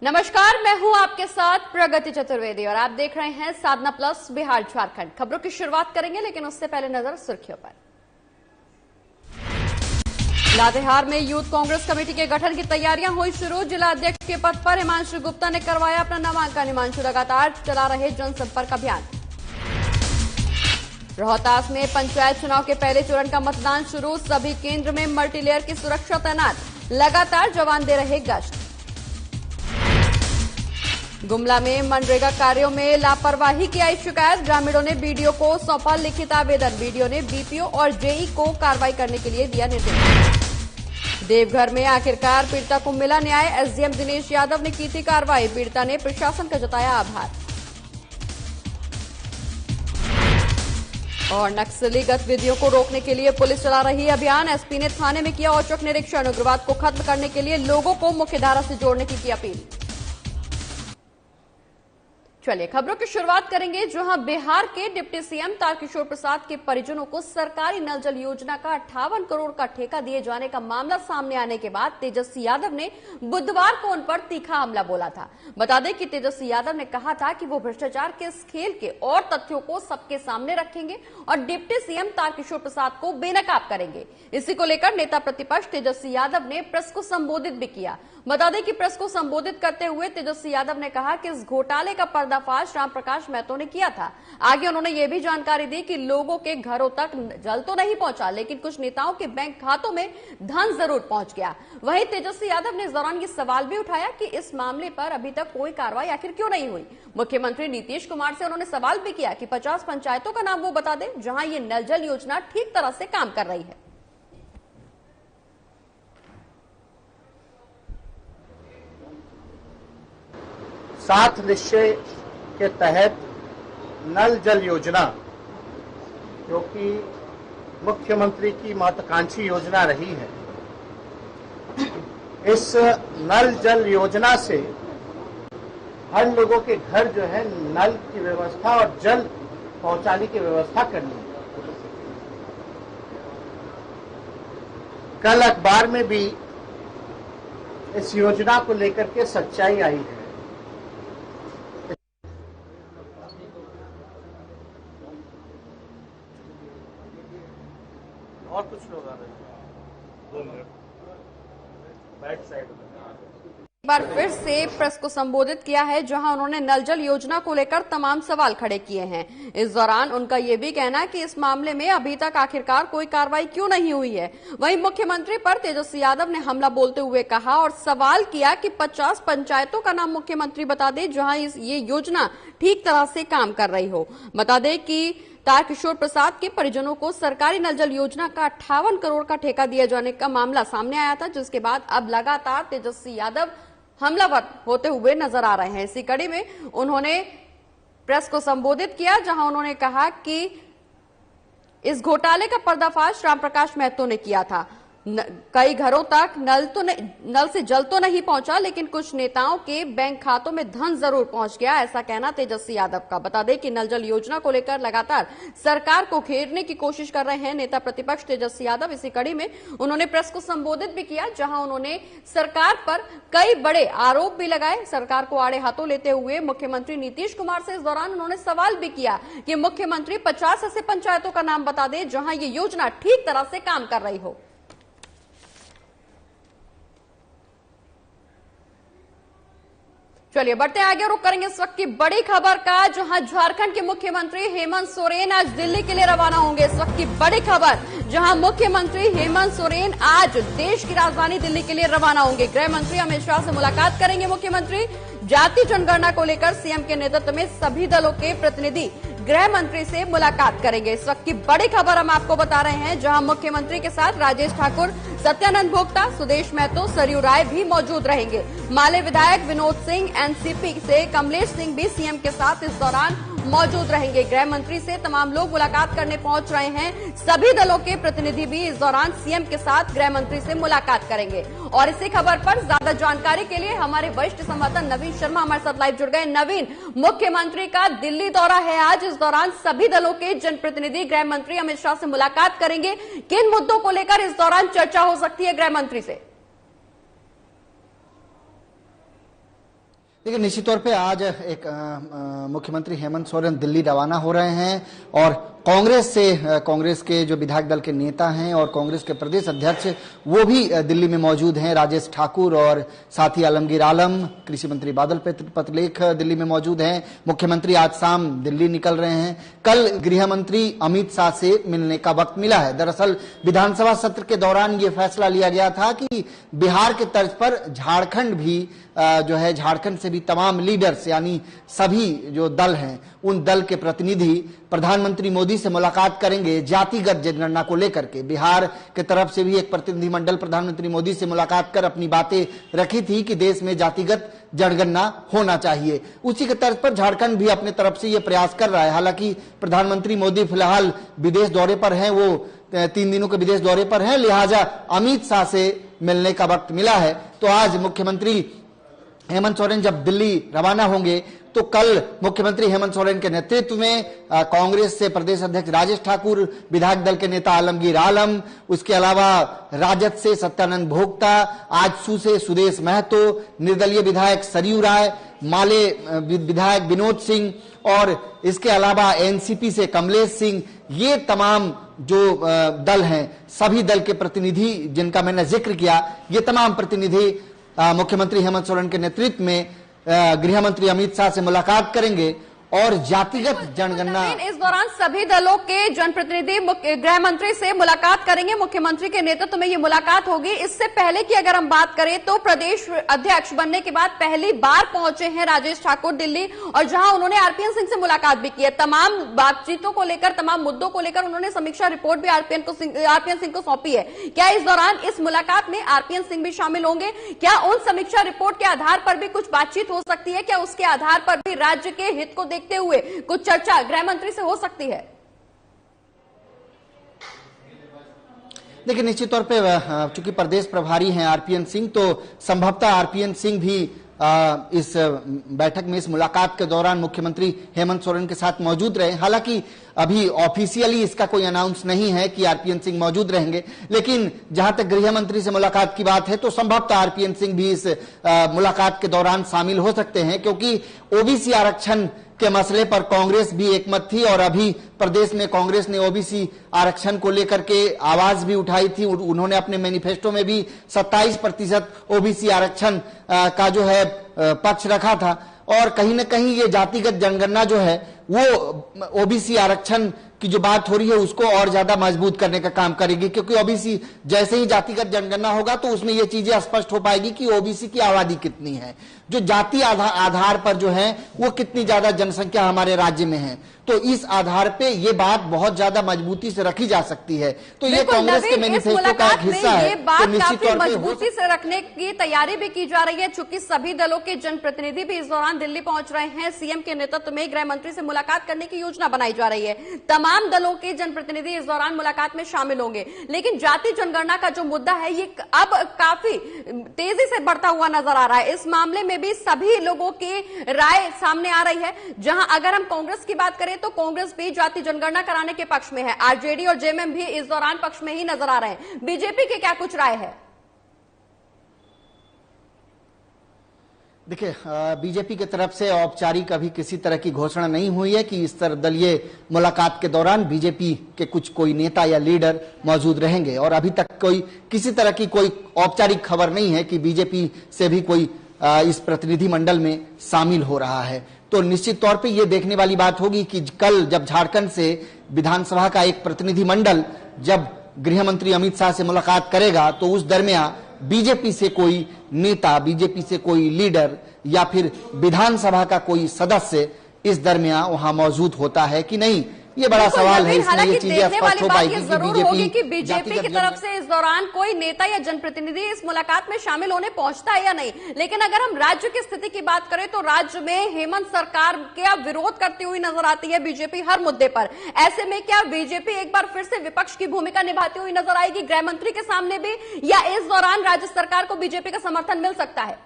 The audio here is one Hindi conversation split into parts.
नमस्कार, मैं हूं आपके साथ प्रगति चतुर्वेदी और आप देख रहे हैं साधना प्लस बिहार झारखंड। खबरों की शुरुआत करेंगे, लेकिन उससे पहले नजर सुर्खियों पर। लातेहार में यूथ कांग्रेस कमेटी के गठन की तैयारियां हुई शुरू। जिला अध्यक्ष के पद पर हिमांशु गुप्ता ने करवाया अपना नामांकन। हिमांशु लगातार चला रहे जनसंपर्क अभियान। रोहतास में पंचायत चुनाव के पहले चरण का मतदान शुरू। सभी केंद्र में मल्टीलेयर की सुरक्षा तैनात, लगातार जवान दे रहे गश्त। गुमला में मनरेगा कार्यों में लापरवाही की आई शिकायत। ग्रामीणों ने बीडीओ को सौंपा लिखित आवेदन। बीडीओ ने बीपीओ और जेई को कार्रवाई करने के लिए दिया निर्देश। देवघर में आखिरकार पीड़िता को मिला न्याय। एसडीएम दिनेश यादव ने की थी कार्रवाई। पीड़िता ने प्रशासन का जताया आभार। और नक्सली गतिविधियों को रोकने के लिए पुलिस चला रही अभियान। एसपी ने थाने में किया औचक निरीक्षण। उग्रवाद को खत्म करने के लिए लोगों को मुख्यधारा से जोड़ने की अपील। चलिए खबरों की शुरुआत करेंगे, जहां बिहार के डिप्टी सीएम तारकिशोर प्रसाद के परिजनों को सरकारी नल जल योजना का 58 करोड़ का ठेका दिए जाने का मामला सामने आने के बाद तेजस्वी यादव ने बुधवार को उन पर तीखा हमला बोला था। बता दें कि तेजस्वी यादव ने कहा था कि वो भ्रष्टाचार के इस खेल के और तथ्यों को सबके सामने रखेंगे और डिप्टी सीएम तारकिशोर प्रसाद को बेनकाब करेंगे। इसी को लेकर नेता प्रतिपक्ष तेजस्वी यादव ने प्रेस को संबोधित भी किया। बता दें कि प्रेस को संबोधित करते हुए तेजस्वी यादव ने कहा कि इस घोटाले का पर्दाफाश रामप्रकाश महतो ने किया था। आगे उन्होंने ये भी जानकारी दी कि लोगों के घरों तक जल तो नहीं पहुंचा, लेकिन कुछ नेताओं के बैंक खातों में धन जरूर पहुंच गया। वहीं तेजस्वी यादव ने इस दौरान ये सवाल भी उठाया कि इस मामले पर अभी तक कोई कार्रवाई आखिर क्यों नहीं हुई। मुख्यमंत्री नीतीश कुमार से उन्होंने सवाल भी किया कि 50 पंचायतों का नाम वो बता दें जहां ये नल जल योजना ठीक तरह से काम कर रही है। सात निश्चय के तहत नल जल योजना, जो कि मुख्यमंत्री की महत्वाकांक्षी योजना रही है, इस नल जल योजना से हर लोगों के घर जो है नल की व्यवस्था और जल पहुंचाने की व्यवस्था करनी है। कल अखबार में भी इस योजना को लेकर के सच्चाई आई है। और कुछ लोग आ रहे हैं, बैक साइड में। एक बार फिर से प्रेस को संबोधित किया है, जहां उन्होंने नल जल योजना को लेकर तमाम सवाल खड़े किए हैं। इस दौरान उनका यह भी कहना है कि इस मामले में अभी तक आखिरकार कोई कार्रवाई क्यों नहीं हुई है। वहीं मुख्यमंत्री पर तेजस्वी यादव ने हमला बोलते हुए कहा और सवाल किया कि 50 पंचायतों का नाम मुख्यमंत्री बता दें जहां ये योजना ठीक तरह से काम कर रही हो। बता दें कि तारकिशोर प्रसाद के परिजनों को सरकारी नल जल योजना का 58 करोड़ का ठेका दिए जाने का मामला सामने आया था, जिसके बाद अब लगातार तेजस्वी यादव हमलावर होते हुए नजर आ रहे हैं। इसी कड़ी में उन्होंने प्रेस को संबोधित किया, जहां उन्होंने कहा कि इस घोटाले का पर्दाफाश रामप्रकाश महतो ने किया था। कई घरों तक नल से जल तो नहीं पहुंचा, लेकिन कुछ नेताओं के बैंक खातों में धन जरूर पहुंच गया, ऐसा कहना तेजस्वी यादव का। बता दें कि नल जल योजना को लेकर लगातार सरकार को घेरने की कोशिश कर रहे हैं नेता प्रतिपक्ष तेजस्वी यादव। इसी कड़ी में उन्होंने प्रेस को संबोधित भी किया, जहां उन्होंने सरकार पर कई बड़े आरोप भी लगाए। सरकार को आड़े हाथों लेते हुए मुख्यमंत्री नीतीश कुमार से इस दौरान उन्होंने सवाल भी किया कि मुख्यमंत्री 50 ऐसे पंचायतों का नाम बता दें जहां ये योजना ठीक तरह से काम कर रही हो। चलिए बढ़ते आगे, रुक करेंगे इस वक्त की बड़ी खबर का, जहां झारखंड के मुख्यमंत्री हेमंत सोरेन आज दिल्ली के लिए रवाना होंगे। इस वक्त की बड़ी खबर, जहां मुख्यमंत्री हेमंत सोरेन आज देश की राजधानी दिल्ली के लिए रवाना होंगे। गृह मंत्री अमित शाह से मुलाकात करेंगे मुख्यमंत्री। जाति जनगणना को लेकर सीएम के नेतृत्व में सभी दलों के प्रतिनिधि गृह मंत्री से मुलाकात करेंगे। इस वक्त की बड़ी खबर हम आपको बता रहे हैं, जहां मुख्यमंत्री के साथ राजेश ठाकुर, सत्यानंद भोक्ता, सुदेश महतो, सरयू राय भी मौजूद रहेंगे। माले विधायक विनोद सिंह, एनसीपी से कमलेश सिंह भी सीएम के साथ इस दौरान मौजूद रहेंगे। गृह मंत्री से तमाम लोग मुलाकात करने पहुंच रहे हैं। सभी दलों के प्रतिनिधि भी इस दौरान सीएम के साथ गृह मंत्री से मुलाकात करेंगे। और इसी खबर पर ज्यादा जानकारी के लिए हमारे वरिष्ठ संवाददाता नवीन शर्मा हमारे साथ लाइव जुड़ गए। नवीन, मुख्यमंत्री का दिल्ली दौरा है आज, इस दौरान सभी दलों के जनप्रतिनिधि गृह मंत्री अमित शाह से मुलाकात करेंगे। किन मुद्दों को लेकर इस दौरान चर्चा हो सकती है गृह मंत्री से? देखिए, निश्चित तौर पे आज एक मुख्यमंत्री हेमंत सोरेन दिल्ली रवाना हो रहे हैं और कांग्रेस के जो विधायक दल के नेता हैं और कांग्रेस के प्रदेश अध्यक्ष वो भी दिल्ली में मौजूद हैं। राजेश ठाकुर और साथ ही आलमगीर आलम, कृषि मंत्री बादल पत्रलेख दिल्ली में मौजूद हैं। मुख्यमंत्री आज शाम दिल्ली निकल रहे हैं। कल गृह मंत्री अमित शाह से मिलने का वक्त मिला है। दरअसल विधानसभा सत्र के दौरान ये फैसला लिया गया था कि बिहार के तर्ज पर झारखंड भी जो है, झारखंड से भी तमाम लीडर्स यानी सभी जो दल हैं उन दल के प्रतिनिधि प्रधानमंत्री मोदी से मुलाकात करेंगे जातिगत जनगणना को लेकर के। बिहार के तरफ से भी एक प्रतिनिधिमंडल प्रधानमंत्री मोदी से मुलाकात कर अपनी बातें रखी थी कि देश में जातिगत जनगणना होना चाहिए। उसी के तर्ज पर झारखंड भी अपने तरफ से ये प्रयास कर रहा है। हालांकि प्रधानमंत्री मोदी फिलहाल विदेश दौरे पर हैं, वो 3 दिनों के विदेश दौरे पर हैं, लिहाजा अमित शाह से मिलने का वक्त मिला है। तो आज मुख्यमंत्री हेमंत सोरेन जब दिल्ली रवाना होंगे तो कल मुख्यमंत्री हेमंत सोरेन के नेतृत्व में कांग्रेस से प्रदेश अध्यक्ष राजेश ठाकुर, विधायक दल के नेता आलमगीर आलम, उसके अलावा राजद से सत्यानंद भोक्ता, आजसू से सुदेश महतो, निर्दलीय विधायक सरयू राय, माले विधायक विनोद सिंह और इसके अलावा एनसीपी से कमलेश सिंह, ये तमाम जो दल हैं सभी दल के प्रतिनिधि जिनका मैंने जिक्र किया, ये तमाम प्रतिनिधि मुख्यमंत्री हेमंत सोरेन के नेतृत्व में गृह मंत्री अमित शाह से मुलाकात करेंगे और जातिगत जनगणना। इस दौरान सभी दलों के जनप्रतिनिधि गृह मंत्री से मुलाकात करेंगे। मुख्यमंत्री के नेतृत्व में ये मुलाकात होगी। इससे पहले की अगर हम बात करें तो प्रदेश अध्यक्ष बनने के बाद पहली बार पहुंचे हैं राजेश ठाकुर दिल्ली, और जहां उन्होंने आरपीएन सिंह से मुलाकात भी की है। तमाम बातचीतों को लेकर, तमाम मुद्दों को लेकर उन्होंने समीक्षा रिपोर्ट भी आरपीएन सिंह को सौंपी है। क्या इस दौरान इस मुलाकात में आरपीएन सिंह भी शामिल होंगे? क्या उन समीक्षा रिपोर्ट के आधार पर भी कुछ बातचीत हो सकती है? क्या उसके आधार पर भी राज्य के हित को देखते हुए कुछ चर्चा गृह मंत्री से हो सकती है? देखिए, निश्चित तौर पे चूंकि प्रदेश प्रभारी हैं आरपीएन सिंह, तो संभवतः आरपीएन सिंह भी इस बैठक में, इस मुलाकात के दौरान मुख्यमंत्री हेमंत सोरेन के साथ मौजूद रहे। हालांकि अभी ऑफिशियली इसका कोई अनाउंस नहीं है कि आरपीएन सिंह मौजूद रहेंगे, लेकिन जहां तक गृह मंत्री से मुलाकात की बात है तो संभवतः आरपीएन सिंह भी इस मुलाकात के दौरान शामिल हो सकते हैं, क्योंकि ओबीसी आरक्षण के मसले पर कांग्रेस भी एकमत थी और अभी प्रदेश में कांग्रेस ने ओबीसी आरक्षण को लेकर के आवाज भी उठाई थी। उन्होंने अपने मैनिफेस्टो में भी 27% ओबीसी आरक्षण का जो है पक्ष रखा था, और कहीं ना कहीं ये जातिगत जनगणना जो है वो ओबीसी आरक्षण की जो बात हो रही है उसको और ज्यादा मजबूत करने का काम करेगी, क्योंकि ओबीसी जैसे ही जातिगत जनगणना होगा तो उसमें ये चीजें स्पष्ट हो पाएगी कि ओबीसी की आबादी कितनी है, जो जाति आधार पर जो है वो कितनी ज्यादा जनसंख्या हमारे राज्य में है। तो इस आधार पे ये बात बहुत ज्यादा मजबूती से रखी जा सकती है। तो ये कांग्रेस के मैनिफेस्टो का एक हिस्सा है। ये बात काफी मजबूती से रखने की तैयारी भी की जा रही है, चूंकि सभी दलों के जनप्रतिनिधि भी इस दौरान दिल्ली पहुंच रहे हैं। सीएम के नेतृत्व में गृह मंत्री से मुलाकात करने की योजना बनाई जा रही है। तमाम दलों के जनप्रतिनिधि इस दौरान मुलाकात में शामिल होंगे। लेकिन जाति जनगणना का जो मुद्दा है ये अब काफी तेजी से बढ़ता हुआ नजर आ रहा है। इस मामले में भी सभी लोगों की राय सामने आ रही है। जहां अगर हम कांग्रेस की बात करें तो कांग्रेस भी जाति जनगणना कराने के पक्ष में है। आरजेडी और जेएमएम भी इस दौरान पक्ष में ही नजर आ रहे हैं। बीजेपी की क्या कुछ राय है? देखिए, बीजेपी की तरफ से औपचारिक अभी किसी तरह की घोषणा नहीं हुई है कि इस सर्वदलीय मुलाकात के दौरान बीजेपी के कोई नेता या लीडर मौजूद रहेंगे, और अभी तक किसी तरह की कोई औपचारिक खबर नहीं है कि बीजेपी से भी कोई इस प्रतिनिधि मंडल में शामिल हो रहा है। तो निश्चित तौर पे ये देखने वाली बात होगी कि कल जब झारखंड से विधानसभा का एक प्रतिनिधि मंडल जब गृह मंत्री अमित शाह से मुलाकात करेगा तो उस दरमियान बीजेपी से कोई नेता, बीजेपी से कोई लीडर या फिर विधानसभा का कोई सदस्य इस दरमियान वहां मौजूद होता है कि नहीं, ये बड़ा सवाल है। इसमें ये चीजें स्पष्ट हो पाएगी कि बीजेपी की तरफ से इस दौरान कोई नेता या जनप्रतिनिधि इस मुलाकात में शामिल होने पहुंचता है या नहीं। लेकिन अगर हम राज्य की स्थिति की बात करें तो राज्य में हेमंत सरकार का विरोध करती हुई नजर आती है बीजेपी हर मुद्दे पर। ऐसे में क्या बीजेपी एक बार फिर से विपक्ष की भूमिका निभाती हुई नजर आएगी गृह मंत्री के सामने भी, या इस दौरान राज्य सरकार को बीजेपी का समर्थन मिल सकता है?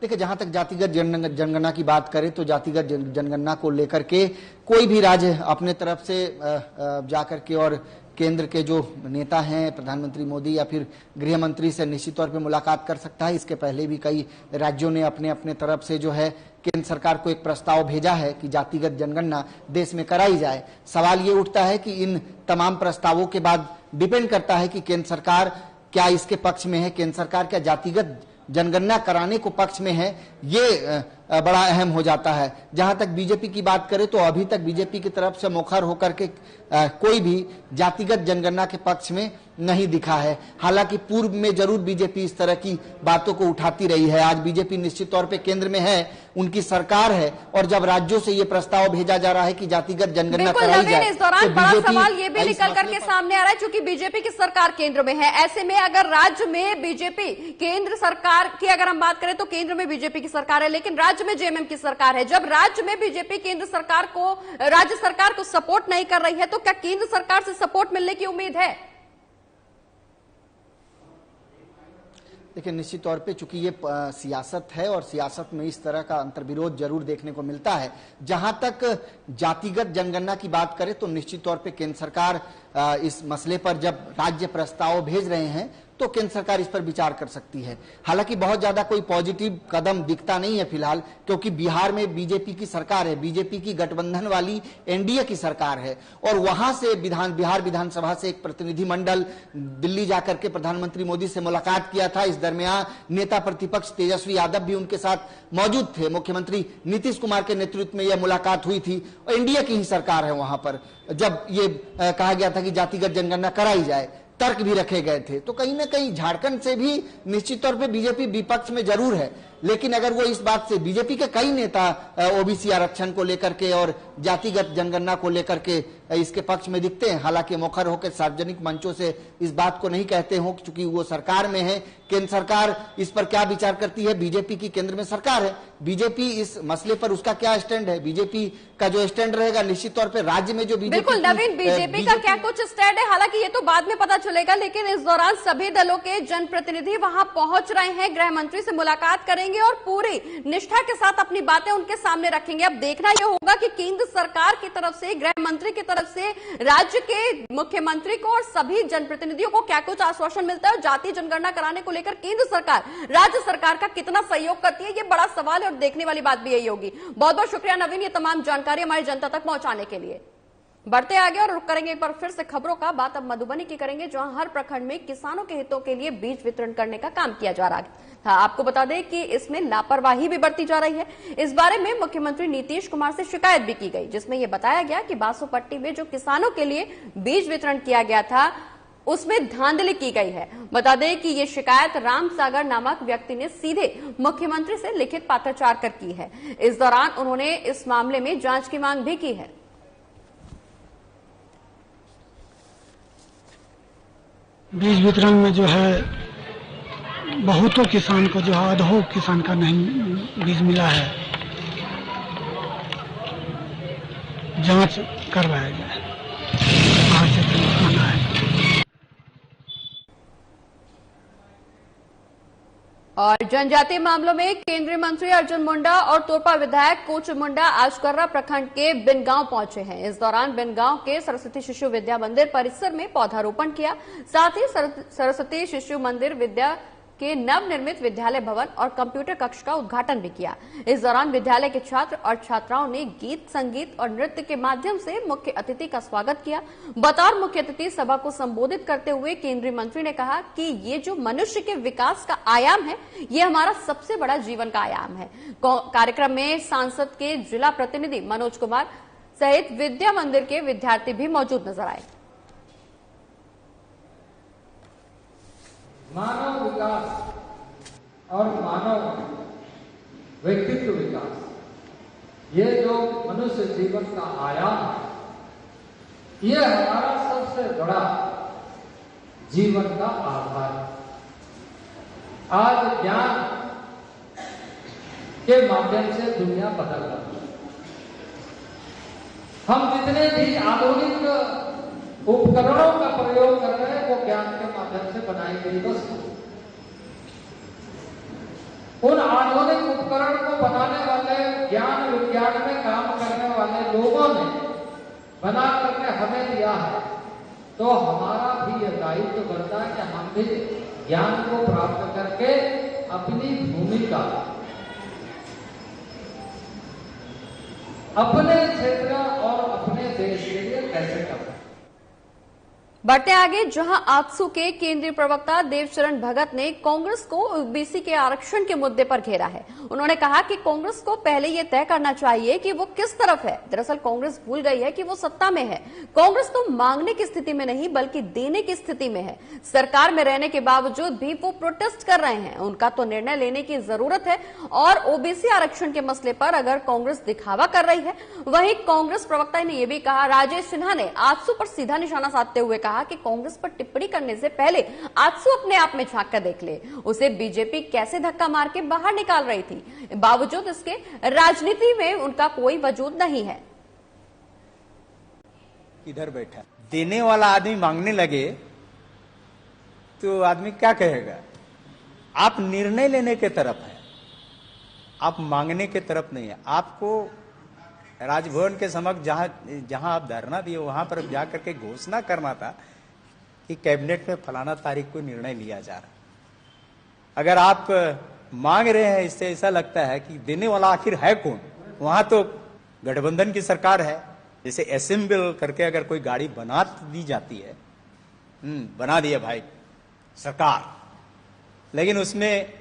देखिए, जहां तक जातिगत जनगणना की बात करें तो जातिगत जनगणना को लेकर के कोई भी राज्य अपने तरफ से जाकर के और केंद्र के जो नेता हैं, प्रधानमंत्री मोदी या फिर गृह मंत्री से निश्चित तौर पे मुलाकात कर सकता है। इसके पहले भी कई राज्यों ने अपने अपने तरफ से जो है केंद्र सरकार को एक प्रस्ताव भेजा है कि जातिगत जनगणना देश में कराई जाए। सवाल ये उठता है कि इन तमाम प्रस्तावों के बाद डिपेंड करता है कि केंद्र सरकार क्या इसके पक्ष में है, केंद्र सरकार क्या जातिगत जनगणना कराने को पक्ष में है, ये बड़ा अहम हो जाता है। जहां तक बीजेपी की बात करें तो अभी तक बीजेपी की तरफ से मुखर होकर के कोई भी जातिगत जनगणना के पक्ष में नहीं दिखा है। हालांकि पूर्व में जरूर बीजेपी इस तरह की बातों को उठाती रही है। आज बीजेपी निश्चित तौर पे केंद्र में है, उनकी सरकार है, और जब राज्यों से ये प्रस्ताव भेजा जा रहा है कि जातिगत जनगणना कराई जाए, इस दौरान बड़ा सवाल ये भी निकल करके सामने आ रहा है, क्योंकि बीजेपी की सरकार केंद्र में है। ऐसे में अगर राज्य में बीजेपी, केंद्र सरकार की अगर हम बात करें तो केंद्र में बीजेपी की सरकार है, लेकिन राज्य में जेएमएम की सरकार है। जब राज्य में बीजेपी केंद्र सरकार को, राज्य सरकार को सपोर्ट नहीं कर रही है, तो क्या केंद्र सरकार से सपोर्ट मिलने की उम्मीद है? देखिए, निश्चित तौर पे चूंकि ये सियासत है और सियासत में इस तरह का अंतर्विरोध जरूर देखने को मिलता है। जहां तक जातिगत जनगणना की बात करें तो निश्चित तौर पे केंद्र सरकार इस मसले पर जब राज्य प्रस्ताव भेज रहे हैं तो केंद्र सरकार इस पर विचार कर सकती है। हालांकि बहुत ज्यादा कोई पॉजिटिव कदम दिखता नहीं है फिलहाल, क्योंकि बिहार में बीजेपी की सरकार है, बीजेपी की गठबंधन वाली एनडीए की सरकार है, और वहां से बिहार विधानसभा से एक प्रतिनिधिमंडल दिल्ली जाकर के प्रधानमंत्री मोदी से मुलाकात किया था। इस दरमियान नेता प्रतिपक्ष तेजस्वी यादव भी उनके साथ मौजूद थे। मुख्यमंत्री नीतीश कुमार के नेतृत्व में यह मुलाकात हुई थी। एनडीए की ही सरकार है वहां पर, जब ये कहा गया था कि जातिगत जनगणना कराई जाए, तर्क भी रखे गए थे। तो कहीं ना कहीं झारखंड से भी निश्चित तौर पे बीजेपी विपक्ष में जरूर है, लेकिन अगर वो इस बात से, बीजेपी के कई नेता ओबीसी आरक्षण को लेकर के और जातिगत जनगणना को लेकर के इसके पक्ष में दिखते हैं, हालांकि मुखर होकर सार्वजनिक मंचों से इस बात को नहीं कहते हो, क्योंकि वो सरकार में है। केंद्र सरकार इस पर क्या विचार करती है, बीजेपी की केंद्र में सरकार है, बीजेपी इस मसले पर उसका क्या स्टैंड है, बीजेपी का जो स्टैंड रहेगा निश्चित तौर पर राज्य में जो बीजेपी, बिल्कुल नवीन, बीजेपी का क्या कुछ स्टैंड है, हालांकि ये तो बाद में पता चलेगा, लेकिन इस दौरान सभी दलों के जनप्रतिनिधि वहां पहुंच रहे हैं, गृह मंत्री से मुलाकात करेंगे और पूरी निष्ठा के साथ अपनी बातें उनके सामने रखेंगे। अब देखना यह होगा कि केंद्र सरकार की तरफ से, गृह मंत्री की तरफ से राज्य के मुख्यमंत्री को और सभी जनप्रतिनिधियों को क्या कुछ आश्वासन मिलता है, और जाति जनगणना कराने को लेकर केंद्र सरकार राज्य सरकार का कितना सहयोग करती है, ये बड़ा सवाल है और देखने वाली बात भी यही होगी। बहुत बहुत शुक्रिया नवीन, ये तमाम जानकारी हमारी जनता तक पहुंचाने के लिए। बढ़ते आगे और रुक करेंगे एक बार फिर से खबरों का। बात अब मधुबनी की करेंगे, जहां हर प्रखंड में किसानों के हितों के लिए बीज वितरण करने का काम किया जा रहा था। आपको बता दें कि इसमें लापरवाही भी बरती जा रही है। इस बारे में मुख्यमंत्री नीतीश कुमार से शिकायत भी की गई, जिसमें यह बताया गया कि बासोपट्टी में जो किसानों के लिए बीज वितरण किया गया था उसमें धांधली की गई है। बता दें कि ये शिकायत राम सागर नामक व्यक्ति ने सीधे मुख्यमंत्री से लिखित पत्राचार कर की है। इस दौरान उन्होंने इस मामले में जांच की मांग भी की है। बीज वितरण में जो है बहुतों किसान को, जो है आधों किसान का नहीं बीज मिला है, जांच करवाया जाए। और जनजातीय मामलों में केंद्रीय मंत्री अर्जुन मुंडा और तोरपा विधायक कोच मुंडा आज कर्रा प्रखंड के बिनगांव पहुंचे हैं। इस दौरान बिनगांव के सरस्वती शिशु विद्या मंदिर परिसर में पौधारोपण किया, साथ ही सरस्वती शिशु मंदिर विद्या के नवनिर्मित विद्यालय भवन और कंप्यूटर कक्ष का उद्घाटन भी किया। इस दौरान विद्यालय के छात्र और छात्राओं ने गीत, संगीत और नृत्य के माध्यम से मुख्य अतिथि का स्वागत किया। बतौर मुख्य अतिथि सभा को संबोधित करते हुए केंद्रीय मंत्री ने कहा कि ये जो मनुष्य के विकास का आयाम है, ये हमारा सबसे बड़ा जीवन का आयाम है। कार्यक्रम में सांसद के जिला प्रतिनिधि मनोज कुमार सहित विद्या मंदिर के विद्यार्थी भी मौजूद नजर आए। मानव विकास और मानव व्यक्तित्व विकास, ये जो मनुष्य जीवन का आयाम है, ये हमारा सबसे बड़ा जीवन का आधार है। आज ज्ञान के माध्यम से दुनिया बदल रही है। हम जितने भी आधुनिक उपकरणों का प्रयोग कर रहे हैं, वो ज्ञान के माध्यम से बनाई गई वस्तु। उन आधुनिक उपकरण को बनाने वाले, ज्ञान विज्ञान में काम करने वाले लोगों ने बना करके हमें दिया है। तो हमारा भी यह दायित्व बनता है कि हम भी ज्ञान को प्राप्त करके अपनी भूमिका अपने क्षेत्र और अपने देश के लिए कैसे करना। बढ़ते आगे, जहां आजसू के केंद्रीय प्रवक्ता देवचरण भगत ने कांग्रेस को ओबीसी के आरक्षण के मुद्दे पर घेरा है। उन्होंने कहा कि कांग्रेस को पहले यह तय करना चाहिए कि वो किस तरफ है। दरअसल कांग्रेस भूल गई है कि वो सत्ता में है। कांग्रेस तो मांगने की स्थिति में नहीं बल्कि देने की स्थिति में है। सरकार में रहने के बावजूद भी वो प्रोटेस्ट कर रहे हैं। उनका तो निर्णय लेने की जरूरत है। और ओबीसी आरक्षण के मसले पर अगर कांग्रेस दिखावा कर रही है, वहीं कांग्रेस प्रवक्ता ने यह भी कहा, राजेश सिन्हा ने आजसू पर सीधा निशाना साधते हुए कहा कि कांग्रेस पर टिप्पणी करने से पहले आजसू अपने आप में झांक कर देख ले। उसे बीजेपी कैसे धक्का मार के बाहर निकाल रही थी। बावजूद इसके राजनीति में उनका कोई वजूद नहीं है। इधर बैठा देने वाला आदमी मांगने लगे तो आदमी क्या कहेगा? आप निर्णय लेने के तरफ है, आप मांगने के तरफ नहीं है। आपको राजभवन के समक्ष जहां आप धरना दिए वहां पर जाकर के घोषणा करना था कि कैबिनेट में फलाना तारीख को निर्णय लिया जा रहा। अगर आप मांग रहे हैं, इससे ऐसा लगता है कि देने वाला आखिर है कौन? वहां तो गठबंधन की सरकार है। जैसे असेंबल करके अगर कोई गाड़ी बना दी जाती है, बना दिया भाई सरकार, लेकिन उसमें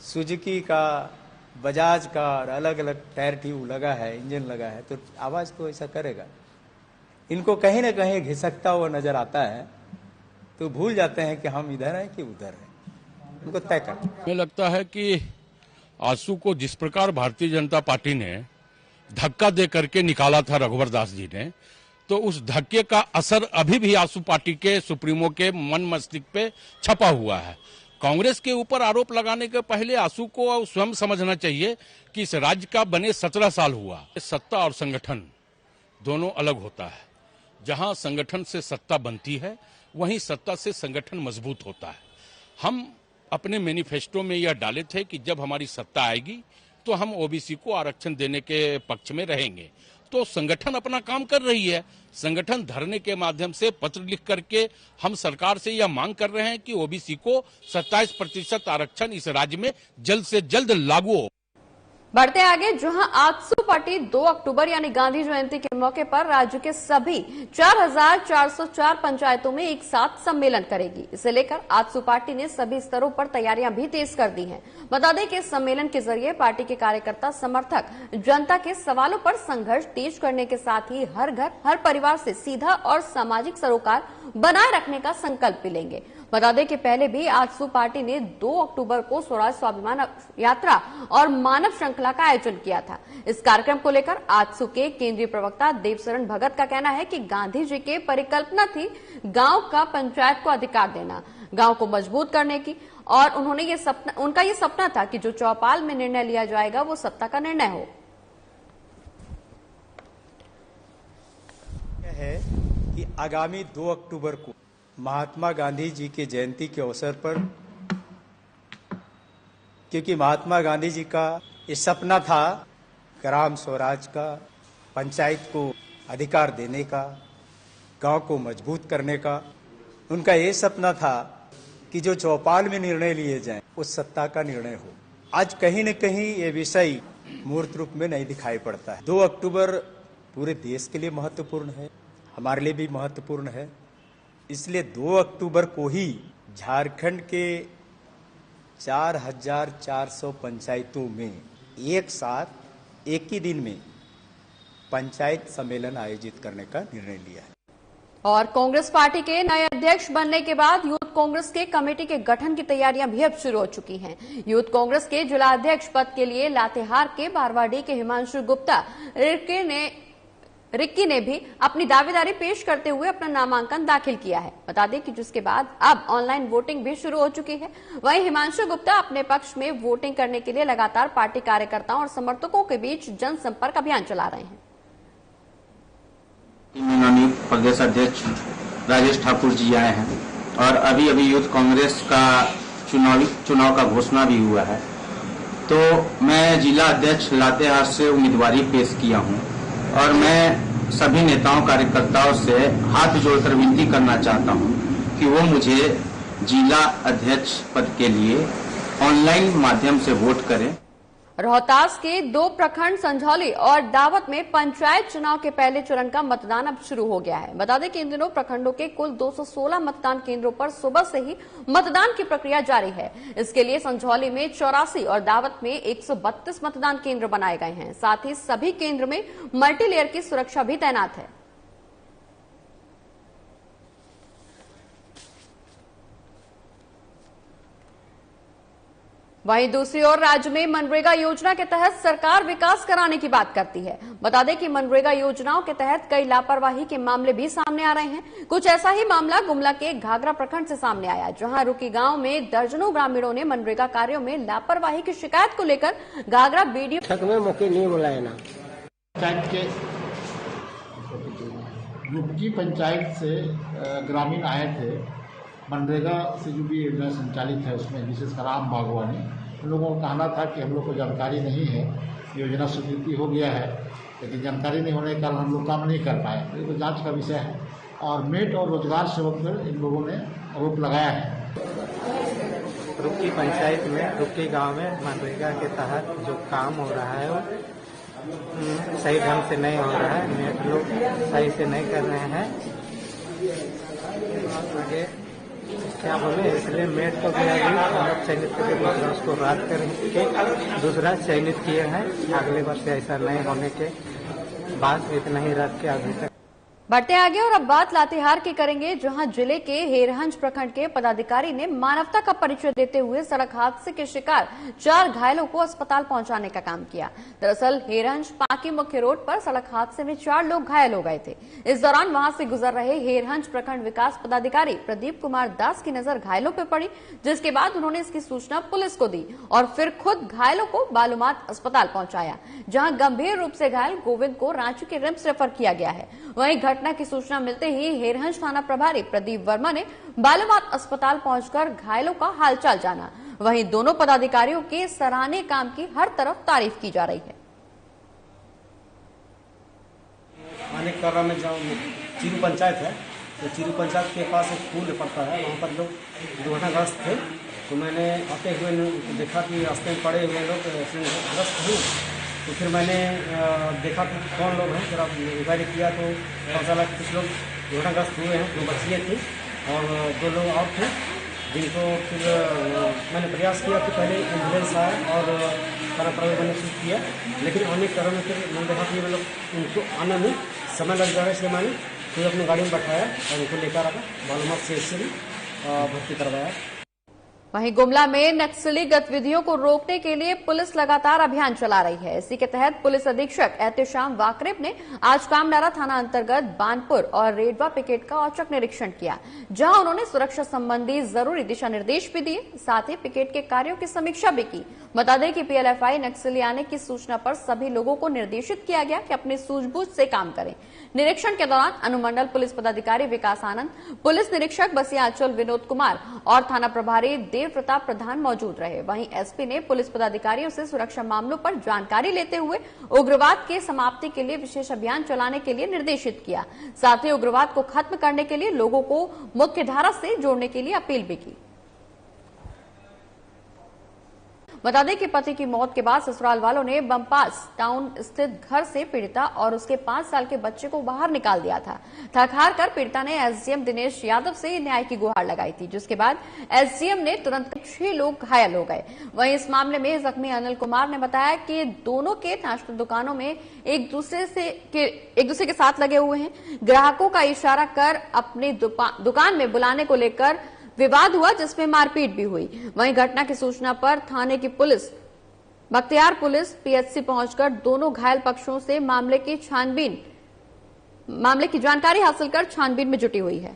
सुजुकी का, बजाज का और अलग अलग टायर ट्यूब लगा है, इंजन लगा है, तो आवाज तो ऐसा करेगा। इनको कहीं ना कहीं घिसकता हुआ नजर आता है, तो भूल जाते हैं कि हम इधर हैं कि उधर हैं। उनको तय कर। मुझे लगता है कि आजसू को जिस प्रकार भारतीय जनता पार्टी ने धक्का दे करके निकाला था रघुवर दास जी ने, तो उस धक्के का असर अभी भी आजसू पार्टी के सुप्रीमो के मन मस्तिष्क पे छपा हुआ है। कांग्रेस के ऊपर आरोप लगाने के पहले आजसू को स्वयं समझना चाहिए कि इस राज्य का बने 17 साल हुआ। सत्ता और संगठन दोनों अलग होता है। जहां संगठन से सत्ता बनती है, वहीं सत्ता से संगठन मजबूत होता है। हम अपने मैनिफेस्टो में यह डाले थे कि जब हमारी सत्ता आएगी तो हम ओबीसी को आरक्षण देने के पक्ष में रहेंगे। तो संगठन अपना काम कर रही है। संगठन धरने के माध्यम से पत्र लिख करके हम सरकार से यह मांग कर रहे हैं कि ओबीसी को 27% आरक्षण इस राज्य में जल्द से जल्द लागू हो। बढ़ते आगे, जहां आजसू पार्टी 2 अक्टूबर यानी गांधी जयंती के मौके पर राज्य के सभी 4404 पंचायतों में एक साथ सम्मेलन करेगी। इसे लेकर आजसू पार्टी ने सभी स्तरों पर तैयारियां भी तेज कर दी हैं। बता दें कि इस सम्मेलन के जरिए पार्टी के कार्यकर्ता समर्थक जनता के सवालों पर संघर्ष तेज करने के साथ ही हर घर हर परिवार से सीधा और सामाजिक सरोकार बनाए रखने का संकल्प भी लेंगे। बता दें कि पहले भी आजसू पार्टी ने 2 अक्टूबर को स्वराज स्वाभिमान यात्रा और मानव श्रृंखला का आयोजन किया था। इस कार्यक्रम को लेकर आजसू के केंद्रीय प्रवक्ता देवचरण भगत का कहना है कि गांधी जी के परिकल्पना थी गांव का पंचायत को अधिकार देना, गांव को मजबूत करने की, और उन्होंने उनका ये सपना था कि जो चौपाल में निर्णय लिया जाएगा वो सत्ता का निर्णय हो। यह है कि आगामी 2 अक्टूबर को महात्मा गांधी जी के जयंती के अवसर पर, क्योंकि महात्मा गांधी जी का ये सपना था ग्राम स्वराज का, पंचायत को अधिकार देने का, गांव को मजबूत करने का। उनका ये सपना था कि जो चौपाल में निर्णय लिए जाएं उस सत्ता का निर्णय हो। आज कहीं न कहीं ये विषय मूर्त रूप में नहीं दिखाई पड़ता है। 2 अक्टूबर पूरे देश के लिए महत्वपूर्ण है, हमारे लिए भी महत्वपूर्ण है। इसलिए 2 अक्टूबर को ही झारखंड के 4400 पंचायतों में एक साथ एक ही दिन में पंचायत सम्मेलन आयोजित करने का निर्णय लिया है। और कांग्रेस पार्टी के नए अध्यक्ष बनने के बाद यूथ कांग्रेस के कमेटी के गठन की तैयारियां भी अब शुरू हो चुकी हैं। यूथ कांग्रेस के जिला अध्यक्ष पद के लिए लातेहार के बारवाडी के हिमांशु गुप्ता रिक्की ने भी अपनी दावेदारी पेश करते हुए अपना नामांकन दाखिल किया है। बता दें कि जिसके बाद अब ऑनलाइन वोटिंग भी शुरू हो चुकी है। वहीं हिमांशु गुप्ता अपने पक्ष में वोटिंग करने के लिए लगातार पार्टी कार्यकर्ताओं और समर्थकों के बीच जनसंपर्क अभियान चला रहे हैं। प्रदेश अध्यक्ष राजेश ठाकुर जी आए हैं और अभी यूथ कांग्रेस का चुनाव का घोषणा भी हुआ है, तो मैं जिला अध्यक्ष लातेहार से उम्मीदवारी पेश किया हूं और मैं सभी नेताओं कार्यकर्ताओं से हाथ जोड़कर विनती करना चाहता हूं कि वो मुझे जिला अध्यक्ष पद के लिए ऑनलाइन माध्यम से वोट करें। रोहतास के 2 प्रखंड संझौली और दावत में पंचायत चुनाव के पहले चरण का मतदान अब शुरू हो गया है। बता दें कि इन दिनों प्रखंडों के कुल 216 मतदान केंद्रों पर सुबह से ही मतदान की प्रक्रिया जारी है। इसके लिए संझौली में 84 और दावत में 132 मतदान केंद्र बनाए गए हैं। साथ ही सभी केंद्र में मल्टीलेयर की सुरक्षा भी तैनात है। वहीं दूसरी ओर राज्य में मनरेगा योजना के तहत सरकार विकास कराने की बात करती है। बता दें कि मनरेगा योजनाओं के तहत कई लापरवाही के मामले भी सामने आ रहे हैं। कुछ ऐसा ही मामला गुमला के घाघरा प्रखंड से सामने आया, जहां रुकी गांव में दर्जनों ग्रामीणों ने मनरेगा कार्यों में लापरवाही की शिकायत को लेकर घाघरा बीडीओ में मौके नहीं बुलाया ना। पंचायत के रुपकी पंचायत से ग्रामीण आए थे। मनरेगा से जो भी योजना संचालित है उसमें विशेषकर आम बागवानी, उन लोगों को कहना था कि हम लोग को जानकारी नहीं है, योजना स्वीकृति हो गया है लेकिन जानकारी नहीं होने के कारण हम लोग काम नहीं कर पाए। तो ये जांच का विषय है और मेट और रोजगार सेवक पर इन लोगों ने आरोप लगाया है। रुपकी पंचायत में रुपकी गांव में मनरेगा के तहत जो काम हो रहा है वो सही ढंग से नहीं हो रहा है। मेट लोग सही से नहीं कर रहे हैं। आगे क्या बोले, इसलिए मेट को भी अभी हम लोग चयनित करके दूसरा उसको रद्द करके दूसरा चयनित किए हैं। अगले वर्ष से ऐसा नहीं होने के बाद इतना ही रद्द किया अभी तक। बढ़ते आगे और अब बात लातेहार की करेंगे, जहां जिले के हेरहंज प्रखंड के पदाधिकारी ने मानवता का परिचय देते हुए सड़क हादसे के शिकार 4 घायलों को अस्पताल पहुंचाने का काम किया। दरअसल हेरहंज पाकी मुख्य रोड पर सड़क हादसे में 4 लोग घायल हो गए थे। इस दौरान वहां से गुजर रहे हेरहंज प्रखंड विकास पदाधिकारी प्रदीप कुमार दास की नजर घायलों पर पड़ी, जिसके बाद उन्होंने इसकी सूचना पुलिस को दी और फिर खुद घायलों को बालूमाथ अस्पताल पहुंचाया, जहां गंभीर रूप से घायल गोविंद को रांची के रिम्स रेफर किया गया है। वहीं घटना की सूचना मिलते ही हेरहंज थाना प्रभारी प्रदीप वर्मा ने बालूमाथ अस्पताल पहुंचकर घायलों का हालचाल जाना। वहीं दोनों पदाधिकारियों के सराहनीय काम की हर तरफ तारीफ की जा रही है। अनेक कर में जो चीरू पंचायत है, तो चीरू पंचायत के पास एक पुल पड़ता है, वहाँ पर लोग दुर्घटनाग्रस्त थे। तो मैंने आते हुए देखा कि रास्ते में पड़े हुए लोग ग्रस्त हुए। तो फिर मैंने देखा कि कौन लोग हैं, जरा इंक्वायरी किया तो पता चला कुछ लोग दुर्घटनाग्रस्त हुए हैं। 2 बच्चियाँ थी और 2 लोग और थे, जिनको फिर मैंने प्रयास किया कि पहले एम्बुलेंस आए और थाना प्रभारी मैंने ठीक किया, लेकिन आने के कारण में फिर मैंने देखा कि मतलब उनको आने में समय लग जाएगा, इसलिए मैंने फिर अपनी गाड़ी में बैठाया और उनको लेकर आया बालूमाथ से भर्ती करवाया। वहीं गुमला में नक्सली गतिविधियों को रोकने के लिए पुलिस लगातार अभियान चला रही है। इसी के तहत पुलिस अधीक्षक एहतेशाम वाकरेब ने आज कामडारा थाना अंतर्गत बानपुर और रेडवा पिकेट का औचक निरीक्षण किया, जहां उन्होंने सुरक्षा संबंधी जरूरी दिशा निर्देश भी दिए, साथ ही पिकेट के कार्यों की समीक्षा भी की। बता दें कि पीएलएफआई नक्सली आने की सूचना पर सभी लोगों को निर्देशित किया गया कि अपनी सूझबूझ से काम करें। निरीक्षण के दौरान अनुमंडल पुलिस पदाधिकारी विकास आनंद, पुलिस निरीक्षक बसियाचल विनोद कुमार और थाना प्रभारी देव प्रताप प्रधान मौजूद रहे। वहीं एसपी ने पुलिस पदाधिकारियों से सुरक्षा मामलों पर जानकारी लेते हुए उग्रवाद के समाप्ति के लिए विशेष अभियान चलाने के लिए निर्देशित किया। साथ ही उग्रवाद को खत्म करने के लिए लोगों को मुख्य धारा से जोड़ने के लिए अपील भी की। बता दें कि पति की मौत के बाद ससुराल वालों ने बमपास टाउन स्थित घर से पीड़िता और उसके 5 साल के बच्चे को बाहर निकाल दिया था। थक हार कर पीड़िता ने एसडीएम दिनेश यादव से न्याय की गुहार लगाई थी, जिसके बाद एसडीएम ने तुरंत 6 लोग घायल हो गए। वहीं इस मामले में जख्मी अनिल कुमार ने बताया कि दोनों के नाश्ता दुकानों में एक दूसरे के साथ लगे हुए हैं। ग्राहकों का इशारा कर अपनी दुकान में बुलाने को लेकर विवाद हुआ, जिसमें मारपीट भी हुई। वहीं घटना की सूचना पर थाने की पुलिस बख्तियार पुलिस पीएचसी पहुंचकर दोनों घायल पक्षों से मामले की जानकारी हासिल कर छानबीन में जुटी हुई है।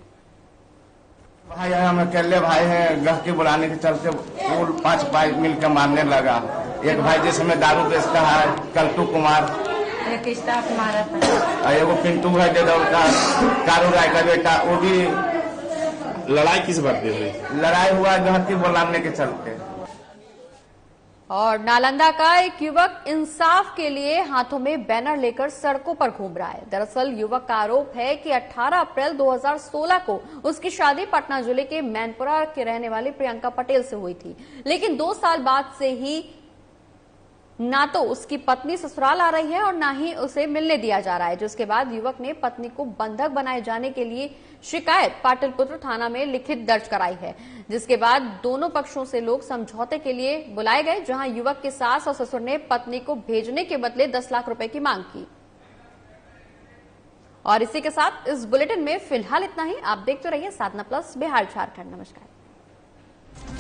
भाई है, हम अकेले भाई हैं, ग्राहक के बुलाने के चलते वो 5 भाई मिलकर मारने लगा। एक भाई जिसमें दारू बेचता है कल्टू कुमार, एक स्टाफ मारा था, एगो पिंटू है का कारू राय का बेटा, वो भी। लड़ाई किस बात पे हुई? लड़ाई हुआ ग्राहक के बुलाने के चलते। और नालंदा का एक युवक इंसाफ के लिए हाथों में बैनर लेकर सड़कों पर घूम रहा है। दरअसल युवक का आरोप है कि 18 अप्रैल 2016 को उसकी शादी पटना जिले के मैनपुरा के रहने वाली प्रियंका पटेल से हुई थी, लेकिन 2 साल बाद से ही ना तो उसकी पत्नी ससुराल आ रही है और ना ही उसे मिलने दिया जा रहा है, जिसके बाद युवक ने पत्नी को बंधक बनाए जाने के लिए शिकायत पाटलिपुत्र थाना में लिखित दर्ज कराई है, जिसके बाद दोनों पक्षों से लोग समझौते के लिए बुलाए गए, जहां युवक की सास और ससुर ने पत्नी को भेजने के बदले 10 लाख रुपए की मांग की। और इसी के साथ इस बुलेटिन में फिलहाल इतना ही। आप देखते रहिए साधना प्लस बिहार झारखंड। नमस्कार।